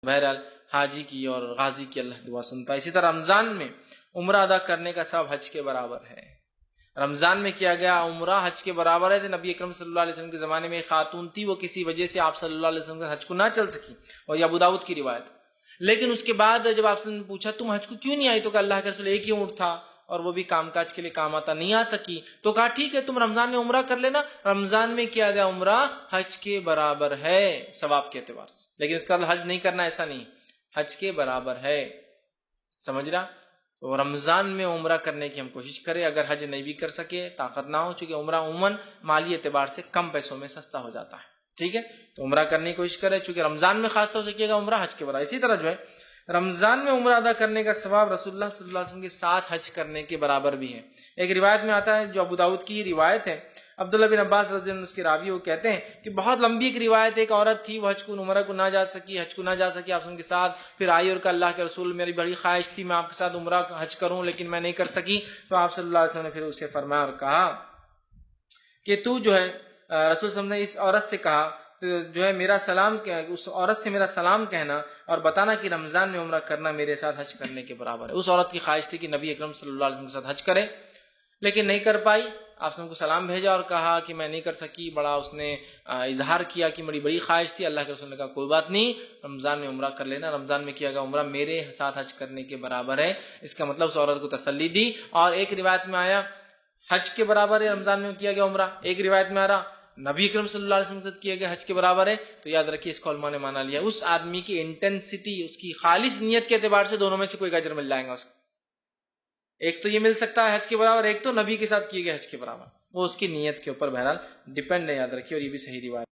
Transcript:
بہرحال حاجی کی اور غازی کی اللہ دعا سنتا ہے۔ اسی طرح رمضان میں عمرہ ادا کرنے کا ثواب حج کے برابر ہے۔ رمضان میں کیا گیا عمرہ حج کے برابر ہے۔ نبی اکرم صلی اللہ علیہ وسلم کے زمانے میں ایک خاتون تھی، وہ کسی وجہ سے آپ صلی اللہ علیہ وسلم کے حج کو نہ چل سکی، اور یہ ابو داؤد کی روایت۔ لیکن اس کے بعد جب آپ نے پوچھا تم حج کو کیوں نہیں آئی، تو کہ اللہ کے رسول ایک ہی اونٹ تھا اور وہ بھی کام کاج کے لیے کام آتا، نہیں آ سکی۔ تو کہا ٹھیک ہے تم رمضان میں عمرہ کر لینا۔ رمضان میں کیا گیا عمرہ حج کے برابر ہے ثواب کے اعتبار سے، لیکن اس کا حج نہیں کرنا ایسا نہیں، حج کے برابر ہے، سمجھ رہا؟ تو رمضان میں عمرہ کرنے کی ہم کوشش کریں، اگر حج نہیں بھی کر سکے، طاقت نہ ہو، چونکہ عمرہ عموماً مالی اعتبار سے کم پیسوں میں سستا ہو جاتا ہے، ٹھیک ہے؟ تو عمرہ کرنے کی کوشش کریں، چونکہ رمضان میں خاص طور سے کیے گا عمرہ حج کے برابر۔ اسی طرح جو ہے رمضان میں عمرہ ادا کرنے کا ثواب رسول اللہ صلی اللہ علیہ وسلم کے ساتھ حج کرنے کے برابر بھی ہے۔ ایک روایت میں آتا ہے جو ابو داؤد کی روایت ہے، عبداللہ بن عباس رضی اللہ عنہ اس کے راوی، وہ کہتے ہیں کہ بہت لمبی ایک روایت، ایک عورت تھی وہ حج کو عمرہ کو نہ جا سکی، حج کو نہ جا سکی آپ کے ساتھ، پھر آئی اور کہ اللہ کے رسول میری بڑی خواہش تھی میں آپ کے ساتھ عمرہ حج کروں لیکن میں نہیں کر سکی۔ تو آپ صلی اللہ علیہ وسلم نے پھر اسے فرمایا اور کہا کہ تو جو ہے رسول صلی اللہ علیہ وسلم نے اس عورت سے کہا جو ہے میرا سلام، اس عورت سے میرا سلام کہنا اور بتانا کہ رمضان میں عمرہ کرنا میرے ساتھ حج کرنے کے برابر ہے۔ اس عورت کی خواہش تھی کہ نبی اکرم صلی اللہ علیہ وسلم کے ساتھ حج کرے، لیکن نہیں کر پائی۔ آپ نے کو سلام بھیجا اور کہا کہ میں نہیں کر سکی، بڑا اس نے اظہار کیا کہ بڑی بڑی خواہش تھی۔ اللہ کے رسول نے کہا کوئی بات نہیں، رمضان میں عمرہ کر لینا، رمضان میں کیا گیا عمرہ میرے ساتھ حج کرنے کے برابر ہے۔ اس کا مطلب اس عورت کو تسلی دی۔ اور ایک روایت میں آیا حج کے برابر ہے رمضان میں کیا گیا عمرہ، ایک روایت میں آ رہا نبی اکرم صلی اللہ علیہ وسلم کے ساتھ کیا گیا حج کے برابر ہے۔ تو یاد رکھیے اس کو علماء نے مانا لیا، اس آدمی کی انٹینسٹی، اس کی خالص نیت کے اعتبار سے دونوں میں سے کوئی اجر مل جائے گا اس کو۔ ایک تو یہ مل سکتا ہے حج کے برابر، ایک تو نبی کے ساتھ کیے گئے حج کے برابر، وہ اس کی نیت کے اوپر بہرحال ڈیپینڈ ہے، یاد رکھیے، اور یہ بھی صحیح روایت